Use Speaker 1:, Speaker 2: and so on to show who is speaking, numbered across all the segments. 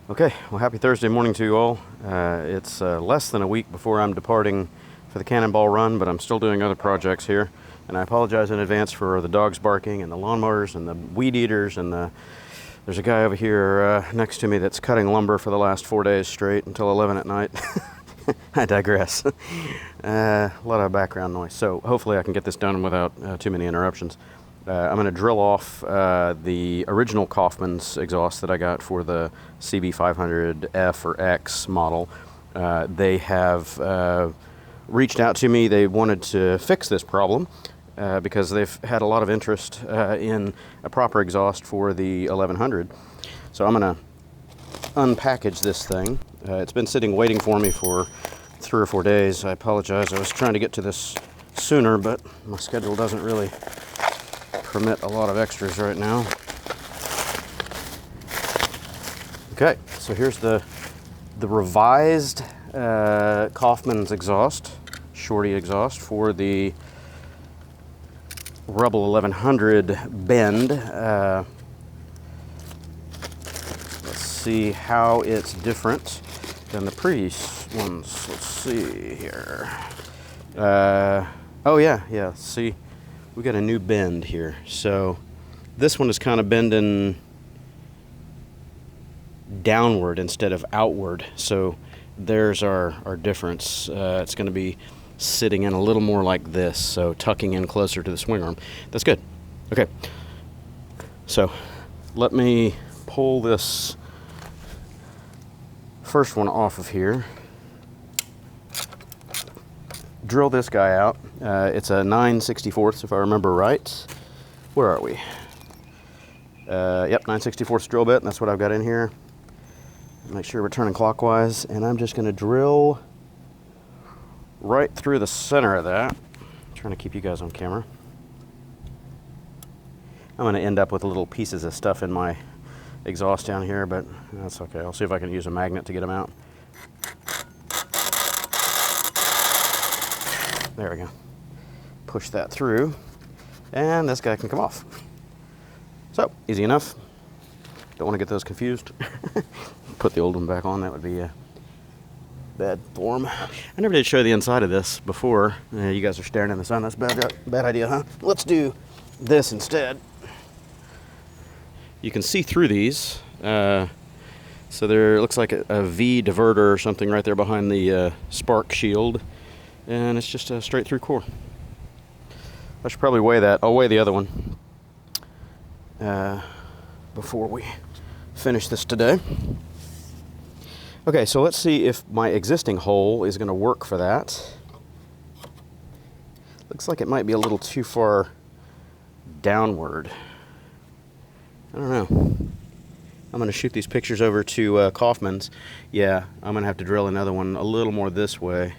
Speaker 1: Okay, well, happy Thursday morning to you all. It's less than a week before I'm departing for the Cannonball Run, but I'm still doing other projects here. And I apologize in advance for the dogs barking and the lawnmowers and the weed eaters and there's a guy over here next to me that's cutting lumber for the last 4 days straight until 11 at night. I digress. A lot of background noise. So hopefully I can get this done without too many interruptions. I'm going to drill off the original Coffman's exhaust that I got for the CB500F or X model. They have reached out to me. They wanted to fix this problem because they've had a lot of interest in a proper exhaust for the 1100. So I'm going to unpackage this thing. It's been sitting waiting for me for 3 or 4 days. I apologize. I was trying to get to this sooner, but my schedule doesn't really permit a lot of extras right now. Okay, so here's the revised Coffman's exhaust, Shorty exhaust for the REBEL1100 bend. Let's see how it's different than the previous ones. Let's see here. Oh yeah, see, we got a new bend here. So this one is kind of bending downward instead of outward. So there's our difference. It's going to be sitting in a little more like this, so tucking in closer to the swing arm. That's good. Okay, so let me pull this first one off of here. Drill this guy out. It's a 9/64 if I remember right. Where are we? Yep, 9/64 drill bit, and that's what I've got in here. Make sure we're turning clockwise, and I'm just going to drill right through the center of that. I'm trying to keep you guys on camera. I'm going to end up with little pieces of stuff in my exhaust down here, but that's okay. I'll see if I can use a magnet to get them out. There we go. Push that through, and this guy can come off. So, easy enough. Don't want to get those confused. Put the old one back on, that would be a bad form. I never did show the inside of this before. You guys are staring in the sun, that's a bad idea, huh? Let's do this instead. You can see through these. So there looks like a V diverter or something right there behind the spark shield. And it's just a straight through core. I should probably weigh that. I'll weigh the other one before we finish this today. Okay, so let's see if my existing hole is going to work for that. Looks like it might be a little too far downward. I don't know. I'm going to shoot these pictures over to Coffman's. Yeah, I'm going to have to drill another one a little more this way.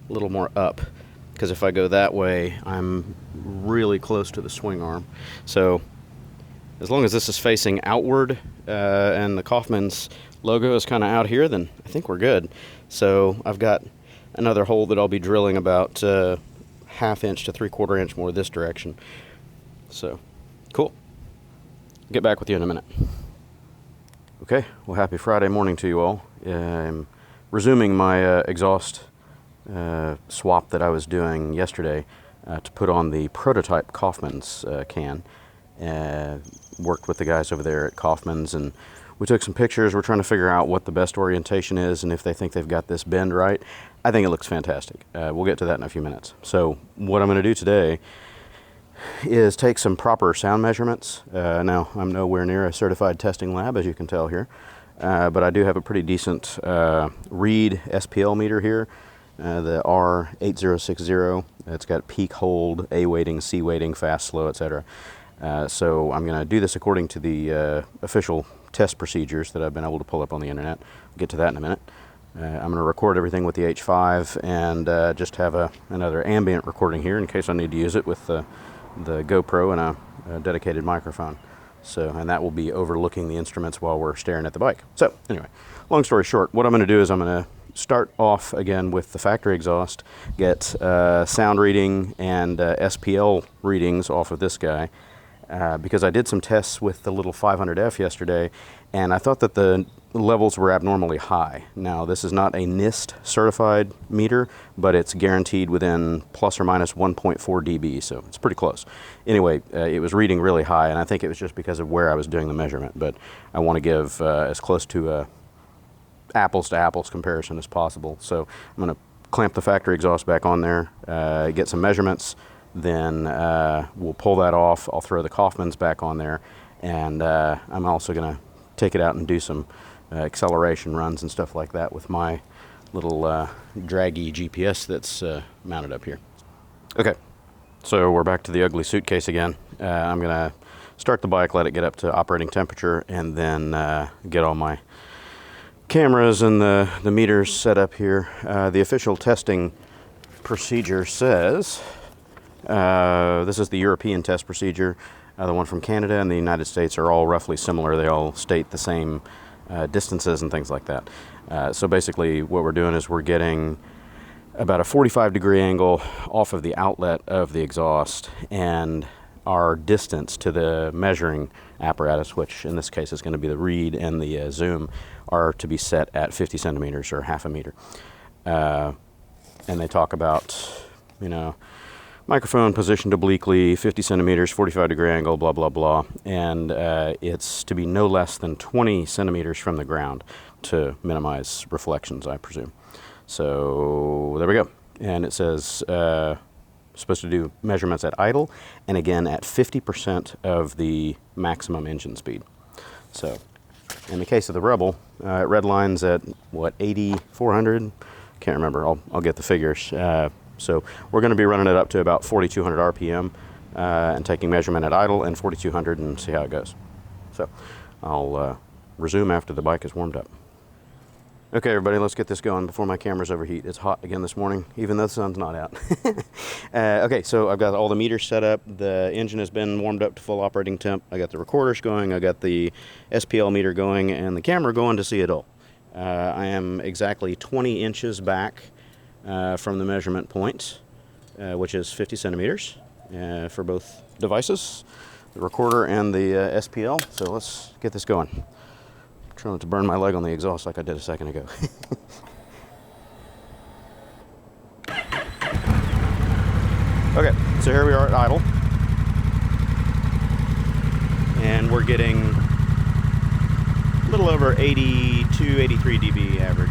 Speaker 1: A little more up, because if I go that way I'm really close to the swing arm. So as long as this is facing outward and the Coffman's logo is kind of out here, then I think we're good. So I've got another hole that I'll be drilling about 1/2 inch to 3/4 inch more this direction. So cool. Get back with you in a minute. Okay, well, happy Friday morning to you all. I'm resuming my exhaust swap that I was doing yesterday to put on the prototype Coffman's can. Worked with the guys over there at Coffman's, and we took some pictures. We're trying to figure out what the best orientation is and if they think they've got this bend right. I think it looks fantastic. We'll get to that in a few minutes. So what I'm going to do today is take some proper sound measurements. Now, I'm nowhere near a certified testing lab, as you can tell here, but I do have a pretty decent read SPL meter here. The R8060. It's got peak, hold, A weighting, C weighting, fast, slow, etc. So I'm going to do this according to the official test procedures that I've been able to pull up on the internet. We'll get to that in a minute. I'm going to record everything with the H5 and just have another ambient recording here in case I need to use it with the GoPro and a dedicated microphone. So, and that will be overlooking the instruments while we're staring at the bike. So anyway, long story short, what I'm going to do is I'm going to start off again with the factory exhaust, get sound reading and SPL readings off of this guy, because I did some tests with the little 500F yesterday, and I thought that the levels were abnormally high. Now, this is not a NIST certified meter, but it's guaranteed within plus or minus 1.4 dB, so it's pretty close. Anyway, it was reading really high, and I think it was just because of where I was doing the measurement, but I want to give as close to apples to apples comparison as possible. So I'm going to clamp the factory exhaust back on there, get some measurements, then we'll pull that off. I'll throw the Coffmans back on there, and I'm also going to take it out and do some acceleration runs and stuff like that with my little draggy GPS that's mounted up here. Okay, so we're back to the ugly suitcase again. I'm going to start the bike, let it get up to operating temperature, and then get all my cameras and the meters set up here. The official testing procedure says, this is the European test procedure. The one from Canada and the United States are all roughly similar. They all state the same distances and things like that. So basically what we're doing is we're getting about a 45-degree angle off of the outlet of the exhaust, and our distance to the measuring apparatus, which in this case is going to be the read and the zoom, are to be set at 50 centimeters or half a meter. And they talk about, you know, microphone positioned obliquely, 50 centimeters, 45-degree angle, blah, blah, blah. And it's to be no less than 20 centimeters from the ground to minimize reflections, I presume. So there we go. And it says supposed to do measurements at idle and again at 50% of the maximum engine speed. So in the case of the Rebel, it redlines at what, 8,400? Can't remember. I'll get the figures. So we're going to be running it up to about 4,200 RPM and taking measurement at idle and 4,200 and see how it goes. So I'll resume after the bike is warmed up. Okay, everybody, let's get this going before my cameras overheat. It's hot again this morning, even though the sun's not out. Okay, so I've got all the meters set up. The engine has been warmed up to full operating temp. I got the recorders going. I got the SPL meter going and the camera going to see it all. I am exactly 20 inches back from the measurement point, which is 50 centimeters for both devices, the recorder and the SPL. So let's get this going. Trying not to burn my leg on the exhaust like I did a second ago. Okay, so here we are at idle. And we're getting a little over 82, 83 dB average.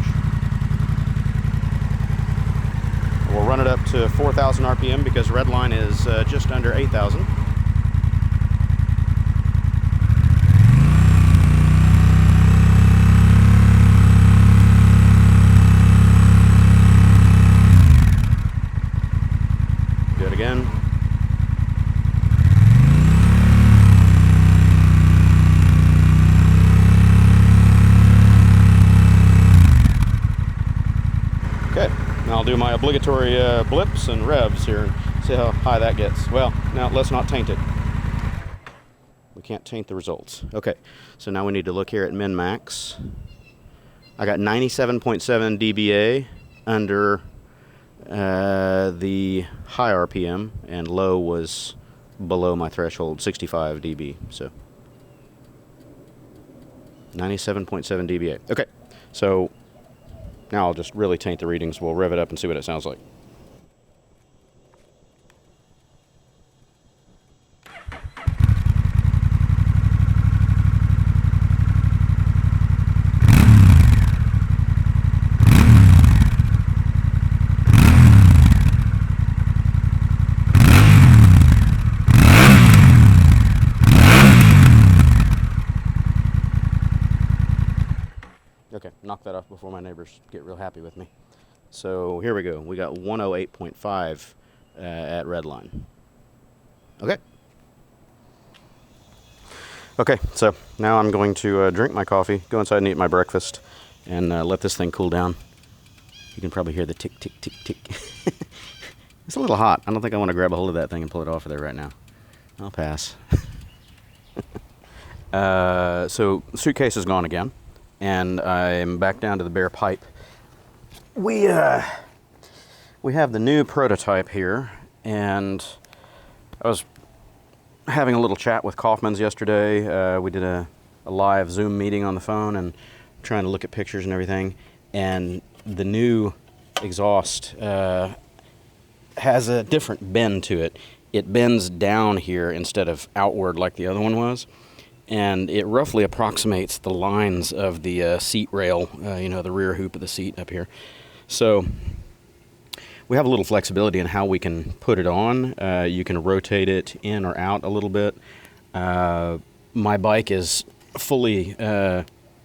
Speaker 1: We'll run it up to 4,000 RPM because redline is just under 8,000. Do it again. Okay. I'll do my obligatory blips and revs here and see how high that gets. Well, now let's not taint it. We can't taint the results. Okay, so now we need to look here at min-max. I got 97.7 dBA under the high RPM, and low was below my threshold, 65 dB. So 97.7 dBA. Okay, so now I'll just really taint the readings. We'll rev it up and see what it sounds like. Okay, knock that off before my neighbors get real happy with me. So here we go. We got 108.5 at redline. Okay. Okay, so now I'm going to drink my coffee, go inside and eat my breakfast, and let this thing cool down. You can probably hear the tick, tick, tick, tick. It's a little hot. I don't think I want to grab a hold of that thing and pull it off of there right now. I'll pass. So suitcase is gone again. And I'm back down to the bare pipe. We have the new prototype here, and I was having a little chat with Coffman's yesterday. We did a live Zoom meeting on the phone, and trying to look at pictures and everything, and the new exhaust has a different bend to it. It bends down here instead of outward like the other one was, and it roughly approximates the lines of the seat rail, you know, the rear hoop of the seat up here. So we have a little flexibility in how we can put it on. You can rotate it in or out a little bit. My bike is fully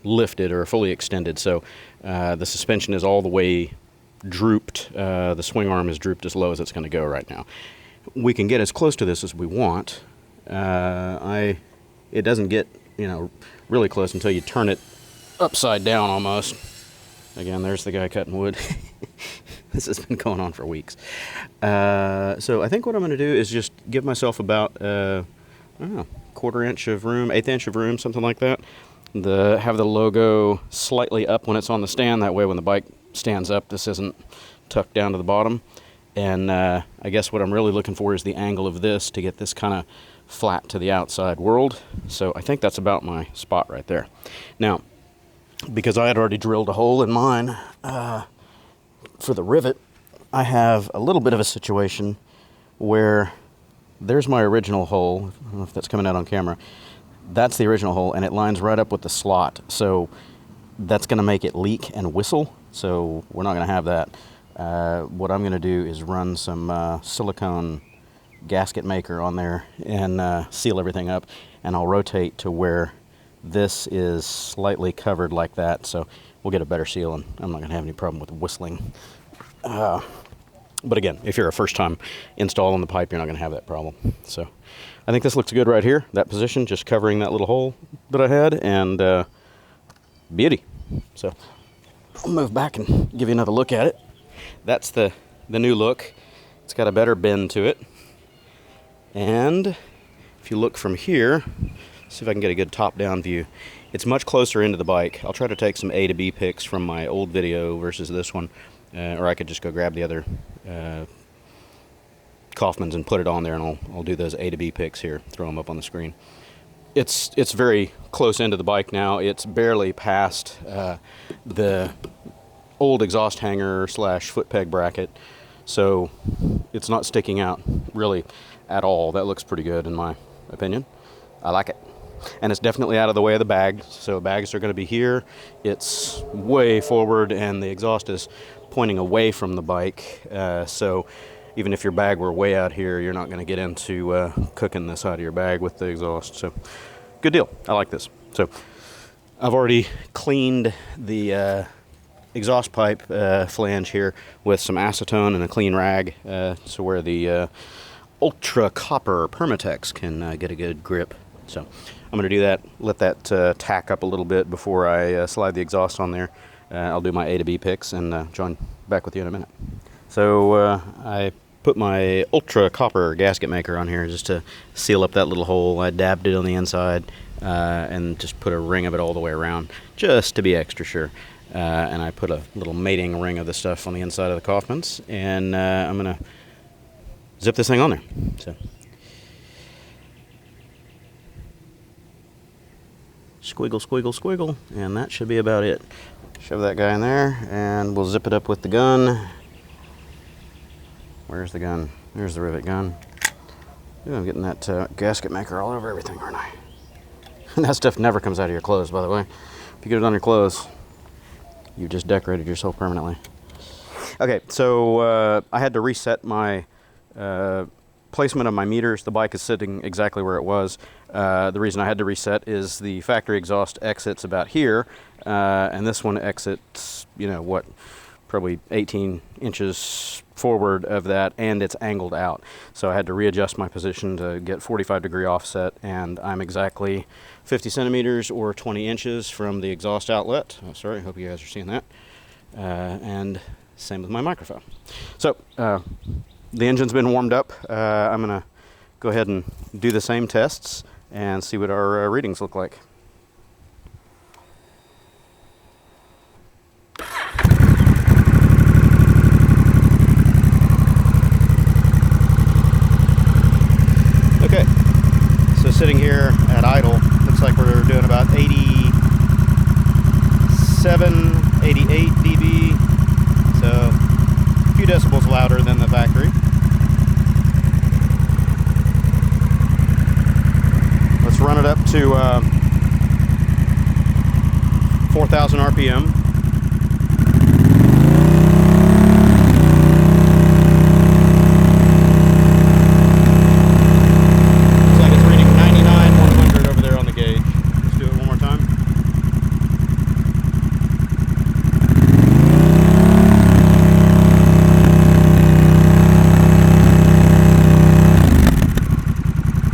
Speaker 1: lifted or fully extended, so the suspension is all the way drooped. The swing arm is drooped as low as it's going to go right now. We can get as close to this as we want. It doesn't get, you know, really close until you turn it upside down almost. Again, there's the guy cutting wood. This has been going on for weeks. So I think what I'm going to do is just give myself about, I don't know, 1/4 inch of room, 1/8 inch of room, something like that. Have the logo slightly up when it's on the stand. That way when the bike stands up, this isn't tucked down to the bottom. And I guess what I'm really looking for is the angle of this to get this kind of flat to the outside world. So I think that's about my spot right there. Now, because I had already drilled a hole in mine for the rivet, I have a little bit of a situation where there's my original hole. I don't know if that's coming out on camera. That's the original hole, and it lines right up with the slot. So that's going to make it leak and whistle. So we're not going to have that. What I'm going to do is run some silicone gasket maker on there and seal everything up, and I'll rotate to where this is slightly covered like that, so we'll get a better seal, and I'm not going to have any problem with whistling. But again, if you're a first time installing the pipe, you're not going to have that problem. So I think this looks good right here, that position, just covering that little hole that I had, and beauty. So I'll move back and give you another look at it. That's the new look. It's got a better bend to it. And if you look from here, see if I can get a good top-down view. It's much closer into the bike. I'll try to take some A to B pics from my old video versus this one, or I could just go grab the other Coffmans and put it on there, and I'll do those A to B pics here, throw them up on the screen. It's very close into the bike now. It's barely past the old exhaust hanger / foot peg bracket, so it's not sticking out really at all. That looks pretty good in my opinion. I like it. And it's definitely out of the way of the bags. So bags are going to be here. It's way forward, and the exhaust is pointing away from the bike. So even if your bag were way out here, you're not going to get into cooking the side of your bag with the exhaust. So good deal. I like this. So I've already cleaned the exhaust pipe flange here with some acetone and a clean rag, so where the ultra copper Permatex can get a good grip. So I'm going to do that, let that tack up a little bit before I slide the exhaust on there. I'll do my A to B pics and join back with you in a minute. So I put my ultra copper gasket maker on here just to seal up that little hole. I dabbed it on the inside and just put a ring of it all the way around just to be extra sure. And I put a little mating ring of the stuff on the inside of the Coffmans, and I'm going to zip this thing on there. So squiggle, squiggle, squiggle, and that should be about it. Shove that guy in there, and we'll zip it up with the gun. Where's the gun? There's the rivet gun. Ooh, I'm getting that gasket maker all over everything, aren't I? And that stuff never comes out of your clothes, by the way. If you get it on your clothes, you've just decorated yourself permanently. Okay, so I had to reset my placement of my meters. The bike is sitting exactly where it was. The reason I had to reset is the factory exhaust exits about here, and this one exits, you know, what, probably 18 inches forward of that, and it's angled out. So I had to readjust my position to get 45-degree offset, and I'm exactly 50 centimeters or 20 inches from the exhaust outlet. Oh, sorry, hope you guys are seeing that. And same with my microphone. So the engine's been warmed up. I'm going to go ahead and do the same tests and see what our readings look like. Okay, so sitting here at idle, looks like we're doing about 86 788 dB, so a few decibels louder than the factory. Let's run it up to 4,000 RPM. Looks like it's reading 99,100 over there on the gauge. Let's do it one more time.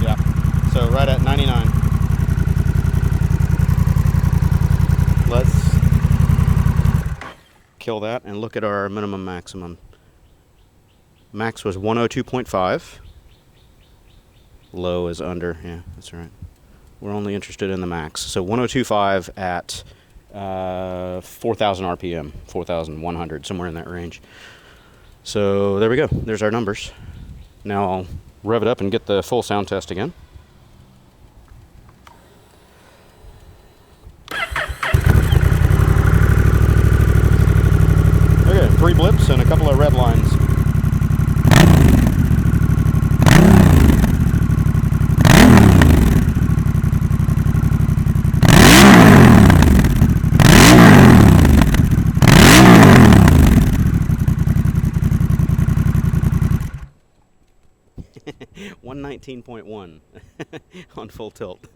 Speaker 1: Yeah, so right at 99. Let's kill that and look at our minimum maximum. Max was 102.5. Low is under. Yeah, that's right. We're only interested in the max. So 102.5 at 4,000 RPM, 4,100, somewhere in that range. So there we go. There's our numbers. Now I'll rev it up and get the full sound test again. Okay, 3 blips and a couple of red lines. $119.1 on full tilt.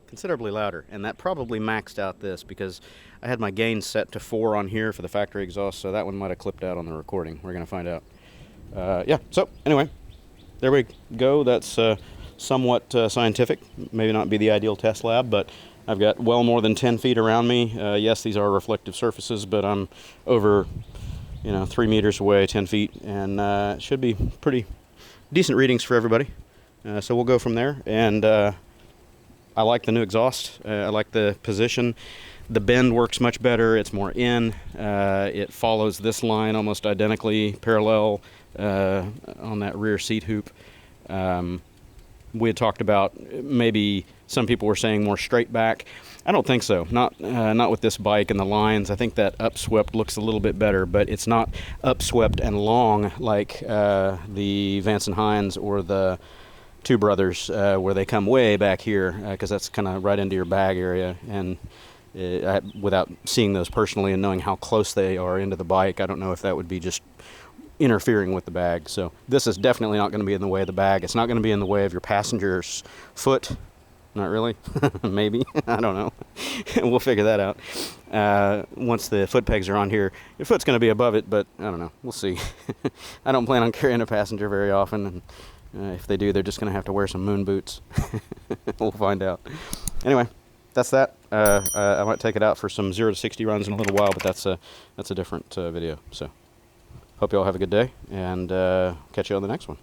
Speaker 1: Considerably louder, and that probably maxed out this because I had my gain set to 4 on here for the factory exhaust, so that one might have clipped out on the recording. We're going to find out. Yeah, so anyway, there we go. That's somewhat scientific. Maybe not be the ideal test lab, but I've got well more than 10 feet around me. Yes, these are reflective surfaces, but I'm over, 3 meters away, 10 feet, and it should be pretty decent readings for everybody. So we'll go from there, and I like the new exhaust. I like the position. The bend works much better. It's more in. It follows this line almost identically, parallel on that rear seat hoop. We had talked about maybe some people were saying more straight back. I don't think so. Not with this bike and the lines. I think that upswept looks a little bit better, but it's not upswept and long like the Vance and Hines or the Two Brothers where they come way back here, because that's kind of right into your bag area. And without seeing those personally and knowing how close they are into the bike, I don't know if that would be just interfering with the bag. So this is definitely not going to be in the way of the bag. It's not going to be in the way of your passenger's foot. Not really. Maybe. I don't know. We'll figure that out. Once the foot pegs are on here, your foot's going to be above it, but I don't know. We'll see. I don't plan on carrying a passenger very often, and if they do, they're just going to have to wear some moon boots. We'll find out. Anyway, that's that. I might take it out for some 0 to 60 runs in a little while, but that's a different video. So hope you all have a good day, and catch you on the next one.